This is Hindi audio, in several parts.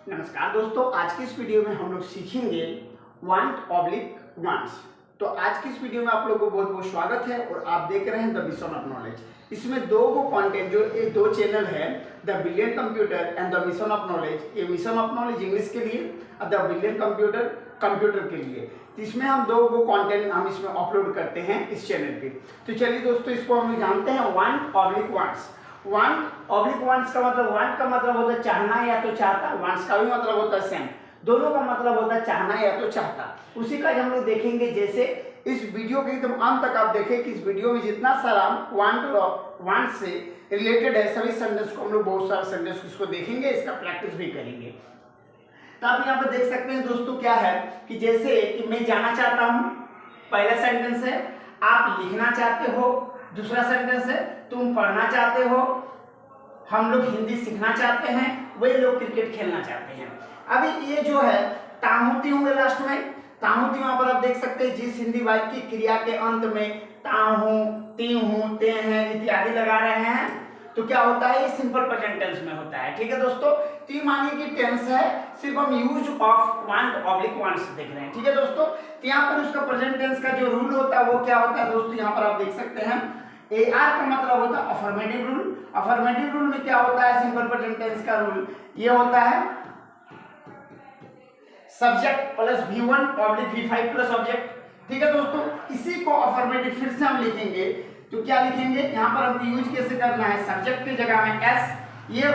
नमस्कार दोस्तों, आज की इस वीडियो में हम लोग सीखेंगे वांट ऑब्लिक वांट्स। तो आज की इस वीडियो में आप लोगों को बहुत बहुत स्वागत है और आप देख रहे हैं द मिशन ऑफ नॉलेज। इसमें दो कंटेंट जो ये दो चैनल है, the brilliant computer and the mission of knowledge. ये मिशन ऑफ नॉलेज इंग्लिश के लिए और द ब्रिलियंट कंप्यूटर कंप्यूटर के लिए। तो इसमें हम दो कंटेंट हम इसमें अपलोड करते हैं इस चैनल पे। तो चलिए दोस्तों, इसको हम जानते हैं want oblique wants. Want oblique wants का मतलब, वांट का मतलब होता है चाहना या तो चाहता, वांट्स का भी मतलब होता है सेम, दोनों का मतलब होता है चाहना या तो चाहता। उसी का हम लोग देखेंगे। जैसे इस वीडियो के एकदम अंत तक आप देखें कि इस वीडियो में जितना सारा वांट से रिलेटेड है सभी सेंटेंस को हम लोग बहुत सारे सेंटेंस इसको देखेंगे, इसका प्रैक्टिस भी करेंगे। तो आप यहाँ पर देख सकते हैं दोस्तों क्या है कि जैसे कि मैं जाना चाहता हूँ, पहला सेंटेंस है। आप लिखना चाहते हो, दूसरा सेंटेंस है। तुम पढ़ना चाहते हो, हम लोग हिंदी सीखना चाहते हैं, वही लोग क्रिकेट खेलना चाहते हैं। अभी ये जो है ताहूती होंगे लास्ट में, ताहूती वहां पर आप देख सकते हैं जिस हिंदी वाक्य की क्रिया के अंत में ताहू, ती हूं, ते हैं इत्यादि लगा रहे हैं तो क्या होता है, ये सिंपल प्रेजेंट टेंस में होता है। ठीक है दोस्तों, ती मानिए कि टेंस है, सिर्फ हम use of want oblique wants देख रहे हैं। ठीक है दोस्तों, तो यहाँ पर उसका प्रेजेंट टेंस का जो रूल होता है वो क्या होता है दोस्तों, यहाँ पर आप देख सकते हैं AR का मतलब होता है अफर्मेटिव रूल। अफर्मेटिव रूल में क्या होता है, सिंपल प्रेजेंट टेंस का रूल ये होता है subject plus V1 oblique V5 plus object. ठीक है दोस्तों, इसी को अफर्मेटिव फिर से हम लिखेंगे तो क्या लिखेंगे, यहाँ पर हमको यूज कैसे करना है, सब्जेक्ट की जगह में S, ये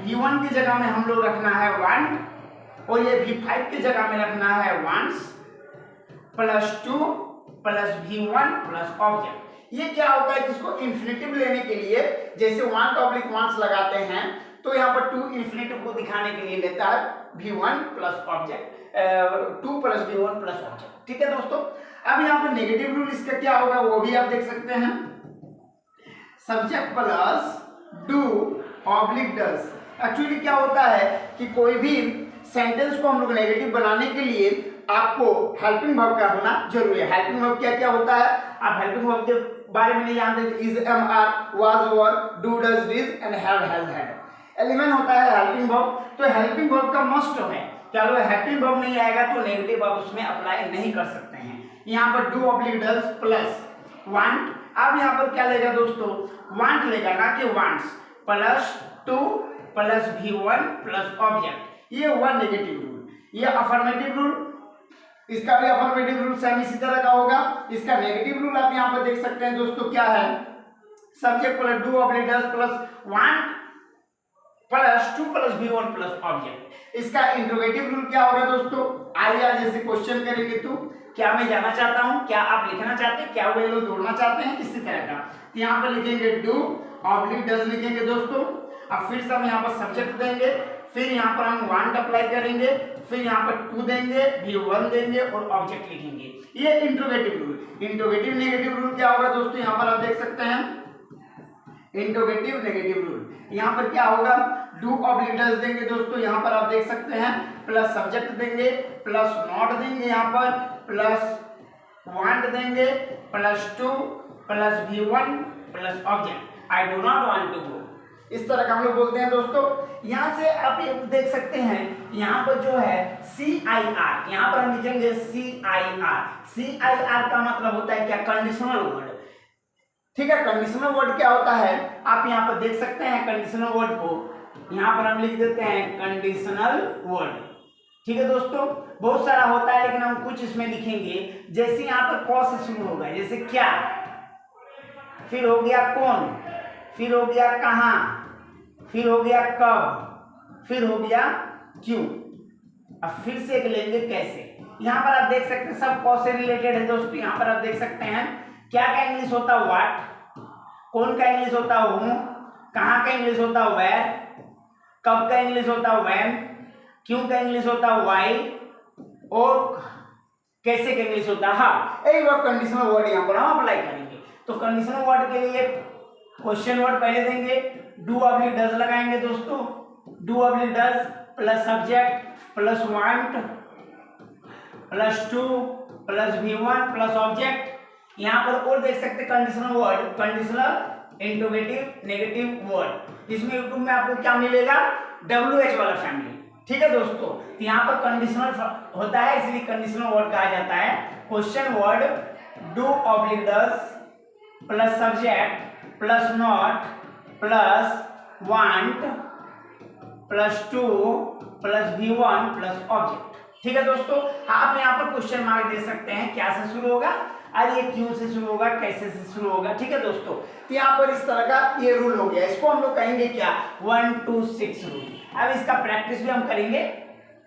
V1 की जगह में हम लोग रखना है वांट और ये V5 की जगह में रखना है wants plus 2 plus V1 plus object. ये क्या होता है, इसको इन्फिनिटिव लेने के लिए जैसे वांट ऑब्लिक वांट्स लगाते हैं तो यहाँ पर 2 इन्फिनिटिव को दिखाने के लिए लेता है V1 plus object, 2 plus V1 plus object. ठीक है दोस्तों, अब यहाँ पर नेगेटिव रूल इसका क्या होगा वो भी आप देख सकते हैं, subject plus do oblique does. Actually क्या होता है कि कोई भी सेंटेंस को हम लोग नेगेटिव बनाने के लिए आपको हेल्पिंग वर्ब का होना जरूरी है। हेल्पिंग वर्ब क्या क्या होता है, आप हेल्पिंग वर्ब के बारे में नहीं जानते, is, am, are, was, were, do, does, did and have, has, had. Element होता है हेल्पिंग वर्ब, तो हेल्पिंग वर्ब का मस्ट है। चलो हेल्पिंग वर्ब नहीं आएगा तो नेगेटिव आप उसमें अप्लाई नहीं कर सकते हैं। यहाँ पर do oblique does plus want. अब यहाँ पर क्या लेगा दोस्तों, वांट लेगा ना कि wants plus 2 plus V1 plus object. ये हुआ नेगेटिव रूल। ये अफर्मेटिव रूल, इसका भी अफर्मेटिव रूल सेम इसी तरह का होगा। इसका नेगेटिव रूल आप यहाँ पर देख सकते हैं दोस्तों क्या है, subject plus do oblique does plus want plus 2 plus V1 plus object. इसका इंट्रोगेटिव रूल क्या होगा दोस्तों, आइए जैसे क्वेश्चन करेंगे तो क्या मैं जाना चाहता हूँ, क्या आप लिखना चाहते हैं, क्या वे लोग दौड़ना चाहते हैं, इसी तरह का। तो यहाँ पर लिखेंगे डू ऑब्लिक डज लिखेंगे दोस्तों। अब फिर से हम यहाँ पर सब्जेक्ट देंगे, फिर यहाँ पर हम वांट अप्लाई करेंगे, फिर यहाँ पर 2 देंगे, V1 देंगे और ऑब्जेक्ट लिखेंगे। ये interrogative rule. Interrogative negative rule क्या होगा दोस्तों, यहाँ पर आप देख सकते हैं इंट्रोगेटिव नेगेटिव रूल। यहाँ पर क्या होगा, डू ऑब्लिक डज देंगे दोस्तों, यहाँ पर आप देख सकते हैं प्लस सब्जेक्ट देंगे प्लस नॉट देंगे, यहाँ पर प्लस वांट देंगे plus 2 plus V1 plus object. I do not want to go, इस तरह का हम लोग बोलते हैं दोस्तों। यहाँ से आप ये देख सकते हैं, यहाँ पर जो है CIR, यहाँ पर हम लिखेंगे CIR। CIR का मतलब होता है क्या, कंडीशनल वर्ड। ठीक है, कंडीशनल वर्ड क्या होता है आप यहाँ पर देख सकते हैं। कंडीशनल वर्ड को यहाँ पर हम लिख देते हैं कंडीशनल वर्ड। ठीक है दोस्तों, बहुत सारा होता है लेकिन हम कुछ इसमें लिखेंगे। जैसे यहाँ पर क से शुरू होगा, जैसे क्या, फिर हो गया कौन, फिर हो गया कहाँ, फिर हो गया कब, फिर हो गया क्यों, अब फिर से एक लेंगे कैसे। यहाँ पर आप देख सकते हैं सब क से रिलेटेड है दोस्तों। यहाँ पर आप देख सकते हैं क्या का इंग्लिश होता है व्हाट, कौन का इंग्लिश होता है हूं, कहाँ का इंग्लिश होता है वेयर, कब का इंग्लिश होता है व्हेन, क्यों का इंग्लिश होता है व्हाई और कैसे का इंग्लिश होता है हाउ। एक बार कंडीशनल वर्ड यहाँ पर हम अप्लाई करेंगे। तो कंडीशनल वर्ड के लिए क्वेश्चन वर्ड पहले देंगे, डू ऑब्लिक डज लगाएंगे दोस्तों। Do oblique does plus subject plus want plus 2 plus V1 plus object. यहाँ पर और देख सकते conditional word, conditional interrogative negative word. इसमें यूट्यूब में आपको क्या मिलेगा, WH वाला फैमिली। ठीक है दोस्तों, तो यहाँ पर कंडीशनल होता है, इसलिए कंडीशनल वर्ड कहा जाता है। Question word do oblique does plus subject plus not plus want plus two plus V1 plus object. ठीक है दोस्तों, आप यहाँ पर क्वेश्चन मार्क दे सकते हैं, क्या से शुरू होगा, और ये क्यों से शुरू होगा, कैसे से शुरू होगा। ठीक है दोस्तों, तो यहाँ पर इस तरह का ये रूल हो गया, इसको हम लोग कहेंगे क्या, 1 2 6 रूल। अब इसका प्रैक्टिस भी हम करेंगे।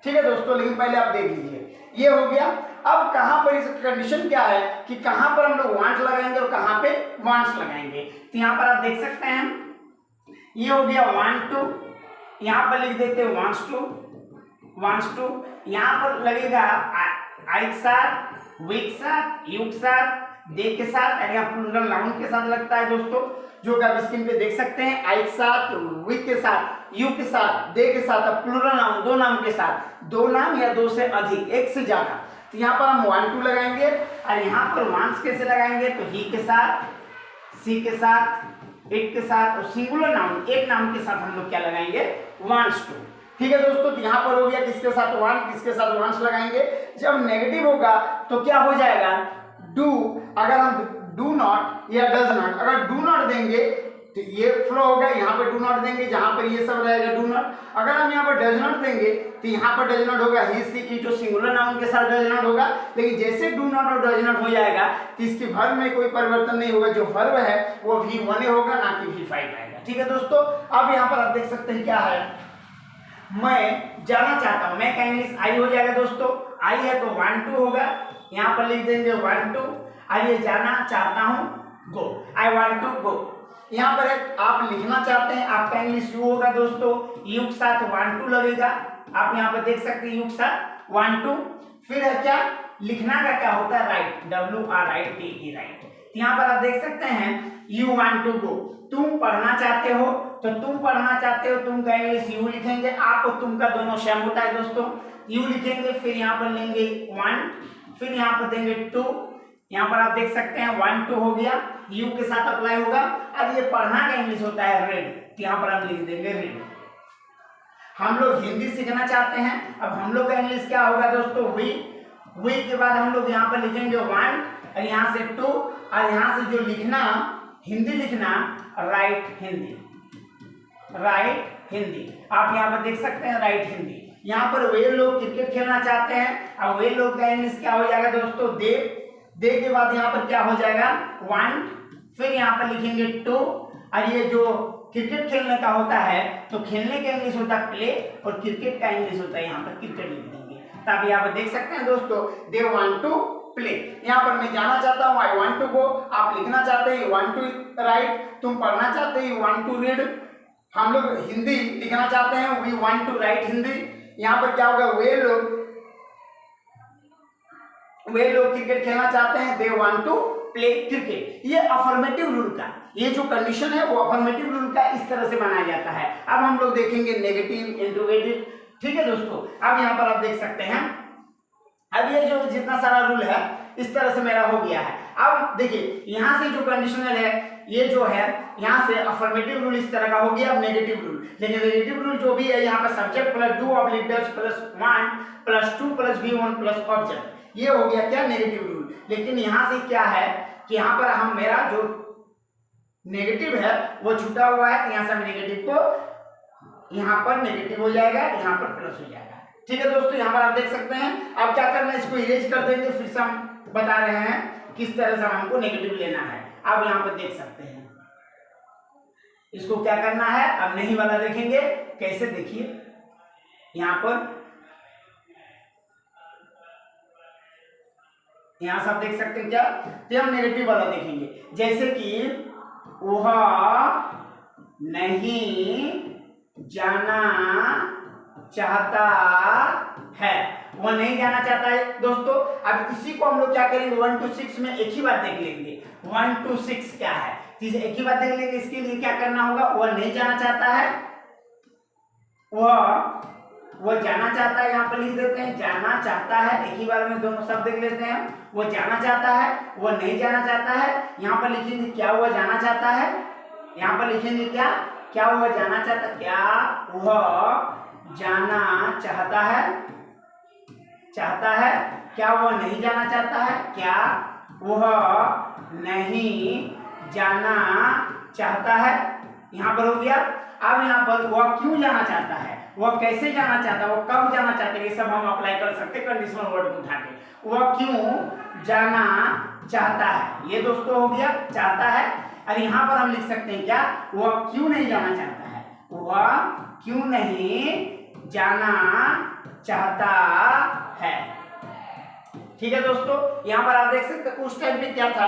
ठीक है दोस्तों, लेकिन पहले आप देख लीजिए, ये हो गया। अब कहाँ पर इसका कंडीशन क्या है कि कहाँ पर हम लोग वांट लगाएंगे और कहाँ पे वांट्स लगाएंगे। तो यहाँ पर आप देख सकते हैं, ये हो गया वांट टू, यहाँ पर लिख देते हैं वांट्स टू, यहाँ पर लगेगा आई के साथ, वी के साथ, यू के साथ, दे के साथ, और यहाँ प्लूरल नाउन के साथ लगता है दोस्तों, जो आप स्क्रीन पे देख सकते हैं। आई के साथ, वी के साथ, यू के साथ, दे के साथ, प्लूरल नाउन दो नाम के साथ, दो नाम या दो से अधिक, एक से ज्यादा। तो यहाँ पर हम 1 2 लगाएंगे, और यहाँ पर वांट्स कैसे लगाएंगे, तो ही के साथ, सी के साथ, इट के साथ, और सिंगुलर नाउन एक नाम के साथ हम लोग क्या लगाएंगे, वांट्स टू। ठीक है दोस्तों, तो यहाँ पर हो गया किसके साथ वांट, किसके साथ वांट्स लगाएंगे। जब नेगेटिव होगा तो क्या हो जाएगा, डू, अगर हम डू नॉट या डज नॉट, अगर डू नॉट देंगे तो ये फ्लो होगा, यहाँ पर डू नॉट देंगे, जहां पर ये सब रहेगा डू नॉट। अगर हम यहाँ पर डज नॉट देंगे तो यहाँ पर डज नॉट होगा, ही सी की जो सिंगुलर नाउन के साथ डज नॉट होगा। लेकिन जैसे डू नॉट और डज नॉट हो जाएगा तो इसके वर्ब में कोई परिवर्तन नहीं होगा, जो वर्ब है वो V1 होगा, ना कि V5 आएगा। ठीक है दोस्तों, अब यहाँ पर आप देख सकते हैं क्या है, मैं जाना चाहता हूं, मैं का इंग्लिश आई हो जाएगा दोस्तों, आई है तो 1 2 होगा, यहाँ पर लिख देंगे 1 2, आइए जाना चाहता हूं, गो, आई वांट टू गो। यहाँ पर एक आप लिखना चाहते हैं, आपका इंग्लिश यू होगा दोस्तों, यू के साथ 1 2 लगेगा, आप यहाँ पर देख सकते हैं यू के साथ 1 2। फिर है क्या, लिखना का क्या होता है, राइट, WRITE, राइट। यहाँ पर आप देख सकते हैं यू वांट टू गो, तुम पढ़ना चाहते हो, तो तुम पढ़ना चाहते हो, तुम का इंग्लिश यू लिखेंगे, आप और तुम का दोनों सेम होता है दोस्तों, यू लिखेंगे, फिर यहाँ पर लेंगे 1, फिर यहाँ पर देंगे 2, यहाँ पर आप देख सकते हैं 1 2 हो गया, यू के साथ अप्लाई होगा। अब ये पढ़ना का इंग्लिश होता है रेड, तो यहाँ पर हम लिख देंगे रेड। हम लोग हिंदी सीखना चाहते हैं, अब हम लोग का इंग्लिश क्या होगा दोस्तों, वी के बाद हम लोग यहाँ पर लिखेंगे 1, और यहाँ से 2, और यहाँ से जो लिखना हिंदी लिखना, राइट हिंदी, आप यहाँ पर देख सकते हैं राइट हिंदी। यहाँ पर वे लोग क्रिकेट खेलना चाहते हैं, अब वे लोग का इंग्लिश क्या हो जाएगा दोस्तों, दे के बाद यहाँ पर क्या हो जाएगा 1, फिर यहाँ पर लिखेंगे 2, और ये जो क्रिकेट खेलने का होता है तो खेलने का इंग्लिश होता है प्ले, और क्रिकेट का इंग्लिश होता है यहाँ पर क्रिकेट लिख देंगे। तो आप यहाँ पर देख सकते हैं दोस्तों, दे वांट टू प्ले, यहाँ पर मैं जाना चाहता हूँ, आई वांट टू गो, आप लिखना चाहते हैं, यू वांट टू राइट, तुम पढ़ना चाहते हैं, यू वांट टू रीड, हम लोग हिंदी लिखना चाहते हैं, we want to write Hindi. यहाँ पर क्या होगा, वे लोग क्रिकेट खेलना चाहते हैं, they want to play cricket. ये अफर्मेटिव रूल का, ये जो कंडीशन है वो अफर्मेटिव रूल का इस तरह से बनाया जाता है। अब हम लोग देखेंगे नेगेटिव, इंट्रोगेटिव। ठीक है दोस्तों, अब यहाँ पर आप देख सकते हैं, अब ये जो जितना सारा रूल है इस तरह से मेरा हो गया है। अब देखिए यहाँ से जो कंडीशनल है, ये जो है यहाँ से अफर्मेटिव रूल इस तरह का हो गया। अब नेगेटिव रूल, लेकिन नेगेटिव रूल जो भी है यहाँ पर subject plus do oblique does plus want plus 2 plus V1 plus object, ये हो गया क्या, नेगेटिव रूल। लेकिन यहाँ से क्या है कि यहाँ पर हम मेरा जो नेगेटिव है वो छूटा हुआ है, तो यहाँ से हम नेगेटिव को यहाँ पर नेगेटिव हो जाएगा, यहाँ पर प्लस हो जाएगा। ठीक है दोस्तों, यहाँ पर आप देख सकते हैं। अब क्या करना है, इसको इरेज कर देंगे, फिर से हम बता रहे हैं किस तरह से हमको नेगेटिव लेना है। आप यहाँ पर देख सकते हैं इसको क्या करना है। अब नहीं वाला देखेंगे कैसे, देखिए यहाँ पर, यहाँ से आप देख सकते हैं क्या, तो हम नेगेटिव वाला देखेंगे, जैसे कि वह नहीं जाना चाहता है, वो नहीं जाना चाहता है दोस्तों। अब इसी को हम लोग क्या करेंगे, 1 to 6 में एक ही बात देख लेंगे। 1 to 6 क्या है, एक ही बात देख लेंगे। इसके लिए क्या करना होगा, वह नहीं जाना चाहता है, वह जाना चाहता है, यहाँ पर लिख देते हैं जाना चाहता है, एक ही बार में दोनों शब्द देख लेते हैं। वो जाना चाहता है, वह नहीं जाना चाहता है, यहाँ पर लिखेंगे क्या हुआ जाना चाहता है, यहाँ पर लिखेंगे क्या हुआ जाना चाहता, क्या वह जाना चाहता है, क्या वह नहीं जाना चाहता है, क्या वह नहीं जाना चाहता है, यहाँ पर हो गया। अब यहाँ पर वह क्यों जाना चाहता है, वह कैसे जाना चाहता है, वह कब जाना चाहता है, ये सब हम अप्लाई कर सकते हैं कंडीशनल वर्ड को उठा के। वह क्यों जाना चाहता है, ये दोस्तों हो गया चाहता है। और यहाँ पर हम लिख सकते हैं क्या, वह क्यों नहीं जाना चाहता है, वह क्यों नहीं जाना चाहता है। ठीक है दोस्तों, यहाँ पर आप देख सकते हैं उस टाइम पे क्या था,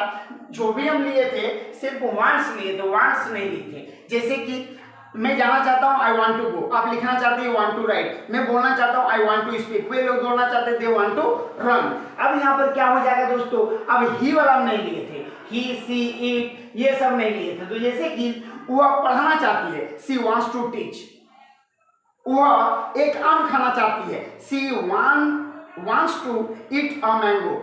जो भी हम लिए थे सिर्फ वांट्स लिए थे, वांट्स नहीं लिए थे। जैसे कि मैं जाना चाहता हूँ, आई वांट टू गो, आप लिखना चाहते हैं वांट टू राइट, मैं बोलना चाहता हूँ, आई वांट टू स्पीक, वे लोग बोलना चाहते थे वांट टू रन। अब यहाँ पर क्या हो जाएगा दोस्तों, अब ही वाला हम नहीं लिए थे, ही सी इट ये सब नहीं लिए थे। तो जैसे कि वह पढ़ना चाहती है, सी वांट्स टू टीच, वह एक आम खाना चाहती है, she wants to eat a mango,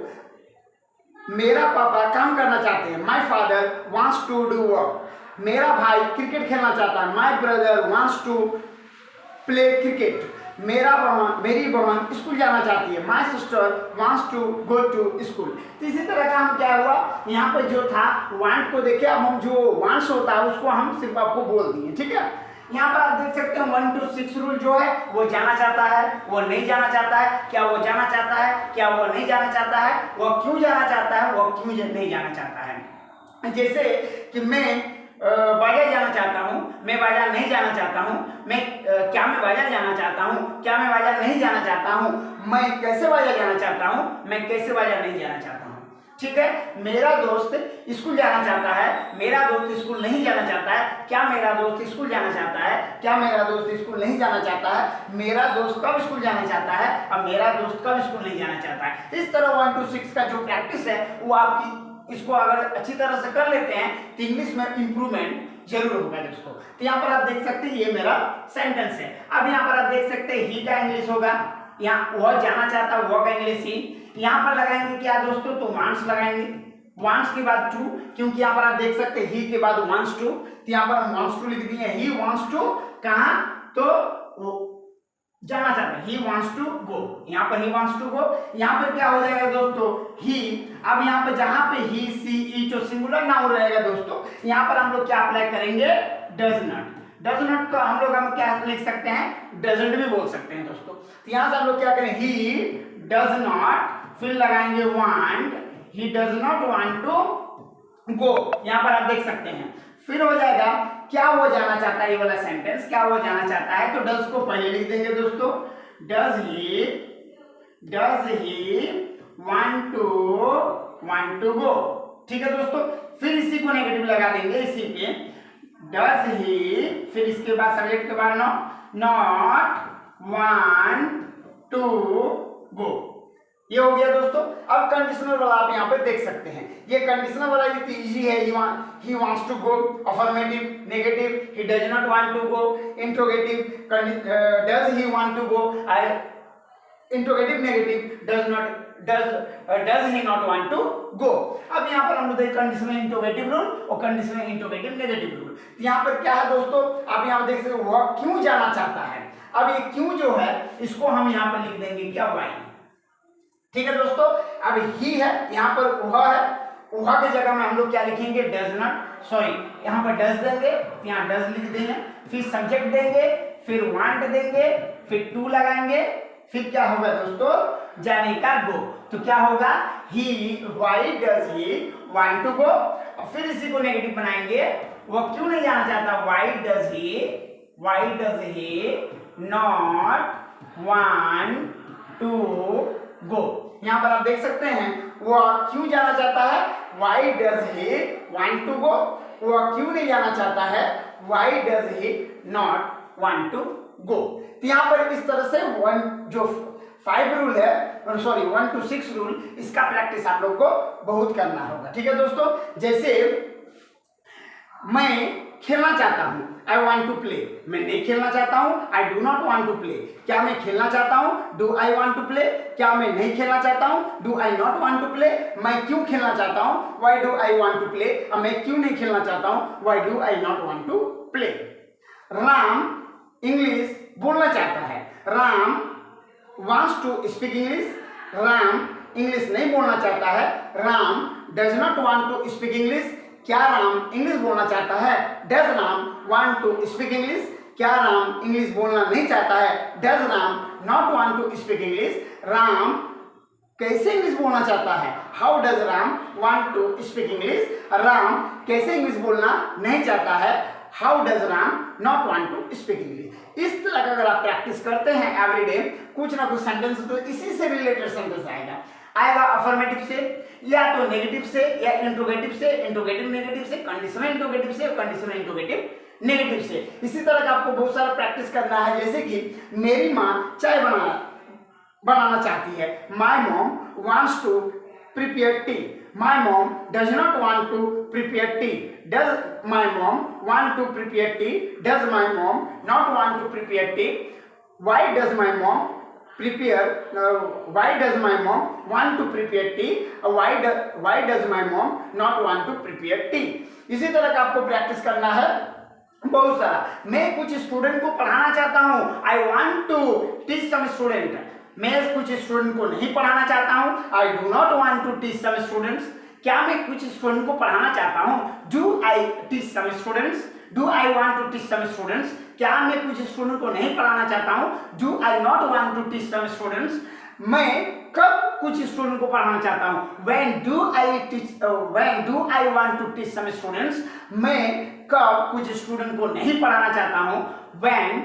मेरा पापा काम करना चाहते हैं, my father wants to do work, मेरा भाई क्रिकेट खेलना चाहता है, my brother wants to play cricket, मेरी बहन स्कूल जाना चाहती है, my sister wants to go to school. तो इसी तरह का हम क्या हुआ, यहाँ पर जो था वांट को देखे, अब हम जो वांट्स होता है उसको हम सिर्फ आपको बोल दिए। ठीक है, यहाँ पर आप देख सकते हैं 1 to 6 रूल जो है, वो जाना चाहता है, वो नहीं जाना चाहता है, क्या वो जाना चाहता है, क्या वो नहीं जाना चाहता है, वो क्यों जाना चाहता है, वो क्यों नहीं जाना चाहता है। जैसे कि मैं बाजार जाना चाहता हूँ, मैं बाजार नहीं जाना चाहता हूँ, क्या मैं बाजार जाना चाहता हूँ, क्या मैं बाजार नहीं जाना चाहता हूँ, मैं कैसे बाजार जाना चाहता हूँ, मैं कैसे बाजार नहीं जाना चाहता हूँ। ठीक है, मेरा दोस्त स्कूल जाना चाहता है, मेरा दोस्त स्कूल नहीं जाना चाहता है, क्या मेरा दोस्त स्कूल जाना चाहता है, क्या मेरा दोस्त स्कूल नहीं जाना चाहता है, मेरा दोस्त कब स्कूल जाना चाहता है, और मेरा दोस्त कब स्कूल नहीं जाना चाहता है। इस तरह 1 to 6 का जो प्रैक्टिस है वो आपकी, इसको अगर अच्छी तरह से कर लेते हैं तो इंग्लिश में इंप्रूवमेंट जरूर होगा दोस्तों। तो यहाँ पर आप देख सकते हैं ये मेरा सेंटेंस है। अब यहाँ पर आप देख सकते हैं ही का इंग्लिश होगा, यहाँ वह जाना चाहता है वह का इंग्लिश ही। यहाँ पर लगाएंगे क्या दोस्तों, तो वांट्स लगाएंगे, वांट्स के बाद टू, क्योंकि यहाँ पर आप देख सकते हैं ही के बाद वांट्स टू, तो यहाँ पर हम वांट्स टू लिख दिए, ही वांट्स टू कहाँ, तो वो जाना चाहता है, ही वांट्स टू गो, यहाँ पर ही वांट्स टू गो। यहाँ पर क्या हो जाएगा दोस्तों, ही। अब यहाँ पर जहां पे ही सी इट जो सिंगुलर नाउन रहेगा दोस्तों, यहाँ पर हम लोग क्या अप्लाई करेंगे, डज नॉट। डज नॉट को हम क्या लिख सकते हैं, डजंट भी बोल सकते हैं दोस्तों। तो यहाँ से हम लोग क्या करें, ही डज नॉट, फिर लगाएंगे want, he does not want to go, यहाँ पर आप देख सकते हैं। फिर हो जाएगा क्या वो जाना चाहता है, ये वाला सेंटेंस क्या वो जाना चाहता है, तो डज को पहले लिख देंगे दोस्तों, does he want to go। ठीक है दोस्तों, फिर इसी को नेगेटिव लगा देंगे इसी पे, डज ही, फिर इसके बाद सब्जेक्ट के बाद नॉट want to go, ये हो गया दोस्तों। अब कंडीशनल वाला आप यहाँ पे देख सकते हैं, ये कंडीशनल वाला ये इजी है, he wants to go, affirmative, negative, he does not want to go, interrogative, does he want to go, interrogative, negative, does he not want to go। अब यहाँ पर हम लोग कंडीशनल इंटरोगेटिव रूल और कंडीशनल इंटरोगेटिव नेगेटिव रूल। यहाँ पर क्या है दोस्तों, आप यहाँ देख सकते हो वह क्यों जाना चाहता है। अब ये क्यों जो है इसको हम यहाँ पर लिख देंगे क्या, वाई। ठीक है दोस्तों, अब ही है, यहाँ पर वह है, वह की जगह में हम लोग क्या लिखेंगे, डज नॉट, सॉरी यहाँ पर डज देंगे, यहाँ डज लिख देंगे, फिर सब्जेक्ट देंगे, फिर वांट देंगे, फिर टू लगाएंगे, फिर क्या होगा दोस्तों, जाने का गो। तो क्या होगा, he, why does he want to go, और फिर इसी को नेगेटिव बनाएंगे, वह क्यों नहीं जाना चाहता, why does he not want to go. यहाँ पर आप देख सकते हैं वह क्यों जाना चाहता है, why does he want to go, वह क्यों नहीं जाना चाहता है, why does he not want to go. तो यहाँ पर इस तरह से 5 रूल है, सॉरी 1 to 6 रूल, इसका प्रैक्टिस आप लोग को बहुत करना होगा। ठीक है दोस्तों, जैसे मैं खेलना चाहता हूँ, आई वॉन्ट टू प्ले, मैं नहीं खेलना चाहता हूँ, I do not want to play, क्या मैं खेलना चाहता हूँ, do I want to play, क्या मैं नहीं खेलना चाहता हूँ, do I not want to play, मैं क्यों खेलना चाहता हूँ, why do I want to play, और मैं क्यों नहीं खेलना चाहता हूँ, why do I not want to play. Ram English बोलना चाहता है, Ram wants to speak English, Ram English नहीं बोलना चाहता है। Ram does not want to speak English, क्या राम इंग्लिश बोलना चाहता है। does Ram want to speak English, क्या राम इंग्लिश बोलना नहीं चाहता है। does Ram not want to speak English, Ram कैसे इंग्लिश बोलना चाहता है। how does Ram want to speak English, Ram कैसे इंग्लिश बोलना नहीं चाहता है। how does Ram not want to speak English। इस तरह का अगर आप प्रैक्टिस करते हैं एवरीडे, कुछ ना कुछ सेंटेंस तो इसी से रिलेटेड सेंटेंस आएगा अफर्मेटिव से, या तो नेगेटिव से, या इंट्रोगेटिव से, इंट्रोगेटिव नेगेटिव से, कंडीशनल इंट्रोगेटिव से, कंडीशनल इंट्रोगेटिव नेगेटिव से। इसी तरह का आपको बहुत सारा प्रैक्टिस करना है। जैसे कि मेरी माँ चाय बनाना चाहती है। My mom wants to prepare tea, my mom does not want to prepare tea, does my mom want to prepare tea, does my mom not want to prepare tea, why does my mom want to prepare tea, why does my mom not want to prepare tea। इसी तरह का आपको प्रैक्टिस करना है बहुत सारा। मैं कुछ स्टूडेंट को पढ़ाना चाहता हूँ, I want to teach some student, मैं कुछ स्टूडेंट को नहीं पढ़ाना चाहता हूँ। I do not want to teach some students, क्या मैं कुछ स्टूडेंट को पढ़ाना चाहता हूँ। Do I teach some students, do I want to teach some students, क्या मैं कुछ स्टूडेंट को नहीं पढ़ाना चाहता हूँ। Do I not want to teach some students, मैं कब कुछ स्टूडेंट को पढ़ाना चाहता हूँ। When do I want to teach some students, मैं कब कुछ स्टूडेंट को नहीं पढ़ाना चाहता हूँ। When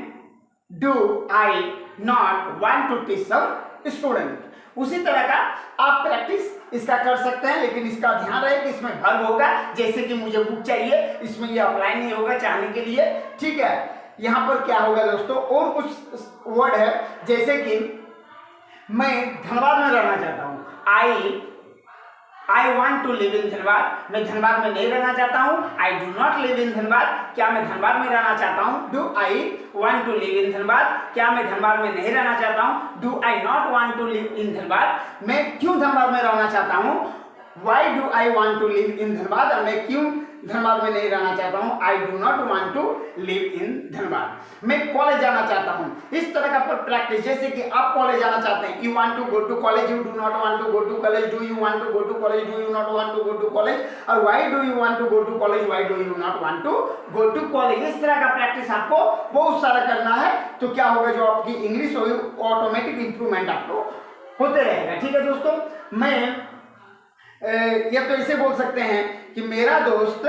do I not want to teach some student. उसी तरह का आप प्रैक्टिस इसका कर सकते हैं, लेकिन इसका ध्यान रहे कि इसमें वर्ब होगा। जैसे कि मुझे बुक चाहिए, इसमें ये अप्लाई नहीं होगा चाहने के लिए, ठीक है। यहाँ पर क्या होगा दोस्तों, और कुछ वर्ड है, जैसे कि मैं धनबाद में रहना चाहता हूँ। I want to live in Dhanbad, मैं धनबाद में नहीं रहना चाहता हूँ। I do not live in Dhanbad, क्या मैं धनबाद में रहना चाहता हूँ। Do I want to live in Dhanbad, क्या मैं धनबाद में नहीं रहना चाहता हूँ। Do I not want to live in Dhanbad, मैं क्यों धनबाद में रहना चाहता हूँ। Why do I want to live in Dhanbad, मैं क्यों धनबाद में नहीं रहना चाहता हूँ। I do not want to live in Dhanbad, मैं कॉलेज जाना चाहता हूँ। इस तरह का प्रैक्टिस, जैसे कि आप कॉलेज जाना चाहते हैं, you want to go to college, you do not want to go to college, do you want to go to college, do you not want to go to college, और why do you want to go to college, why do you not want to go to college. इस तरह का प्रैक्टिस आपको बहुत सारा करना है, तो क्या होगा, जो आपकी इंग्लिश होगी ऑटोमेटिक इंप्रूवमेंट आपको होते रहेगा। ठीक है दोस्तों, मैं या तो इसे बोल सकते हैं कि मेरा दोस्त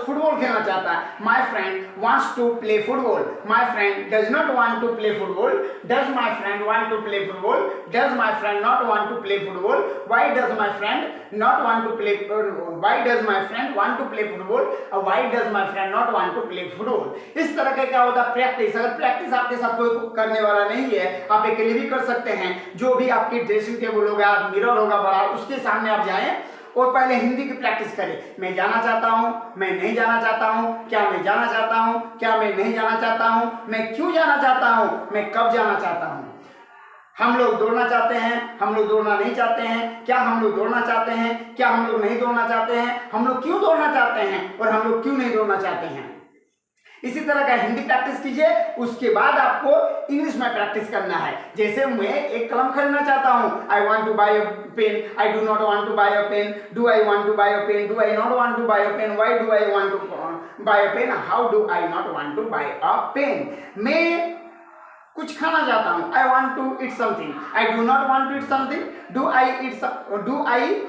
फुटबॉल खेलना चाहता है। My friend wants to play football, my friend does not want to play football, does my friend want to play football, does my friend not want to play football, why does my friend not want to play, why does my friend want to play football, और why does my friend not want to play football. इस तरह का क्या होता है प्रैक्टिस। अगर प्रैक्टिस आपके साथ कोई करने वाला नहीं है, आप अकेले भी कर सकते हैं। जो भी आपकी ड्रेसिंग टेबल होगा, मिरर होगा बड़ा, उसके सामने आप जाएं और पहले हिंदी की प्रैक्टिस करें। मैं जाना चाहता हूँ, मैं नहीं जाना चाहता हूँ, क्या मैं जाना चाहता हूँ, क्या मैं नहीं जाना चाहता हूँ, मैं क्यों जाना चाहता हूँ, मैं कब जाना चाहता हूँ। हम लोग दौड़ना चाहते हैं, हम लोग दौड़ना नहीं चाहते हैं, क्या हम लोग दौड़ना चाहते हैं, क्या हम लोग नहीं दौड़ना चाहते हैं, हम लोग क्यों दौड़ना चाहते हैं और हम लोग क्यों नहीं दौड़ना चाहते हैं। इसी तरह का हिंदी प्रैक्टिस कीजिए, उसके बाद आपको इंग्लिश में प्रैक्टिस करना है। जैसे मैं एक कलम खरीदना चाहता हूँ, I want to buy a pen, I do not want to buy a pen, do I want to buy a pen, do I not want to buy a pen, why do I want to buy a pen, how do I not want to buy a pen. मैं कुछ खाना चाहता हूँ, I want to eat something, I do not want to eat something, do I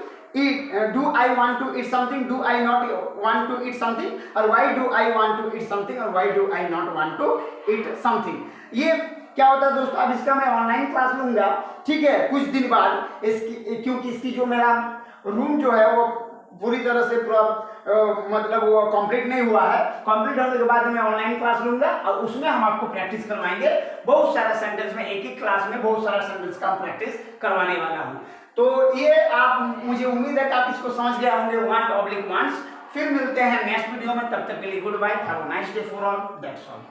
want to eat something, do I not want to eat something, और why do I want to eat something, और why do I not want to eat something। ये क्या होता है दोस्तों, अब इसका मैं ऑनलाइन क्लास लूंगा, ठीक है, कुछ दिन बाद इसकी, क्योंकि इसकी जो मेरा रूम जो है वो पूरी तरह से पूरा मतलब वो कंप्लीट नहीं हुआ है। कंप्लीट होने के बाद मैं ऑनलाइन क्लास लूंगा और उसमें हम आपको प्रैक्टिस करवाएंगे बहुत सारा सेंटेंस में, एक क्लास में बहुत सारा सेंटेंस का प्रैक्टिस करवाने वाला हूँ। तो ये आप, मुझे उम्मीद है कि आप इसको समझ गए होंगे, वांट ऑब्लिक वांट्स। फिर मिलते हैं नेक्स्ट वीडियो में, तब तक के लिए goodbye, have a nice day for all, that's all.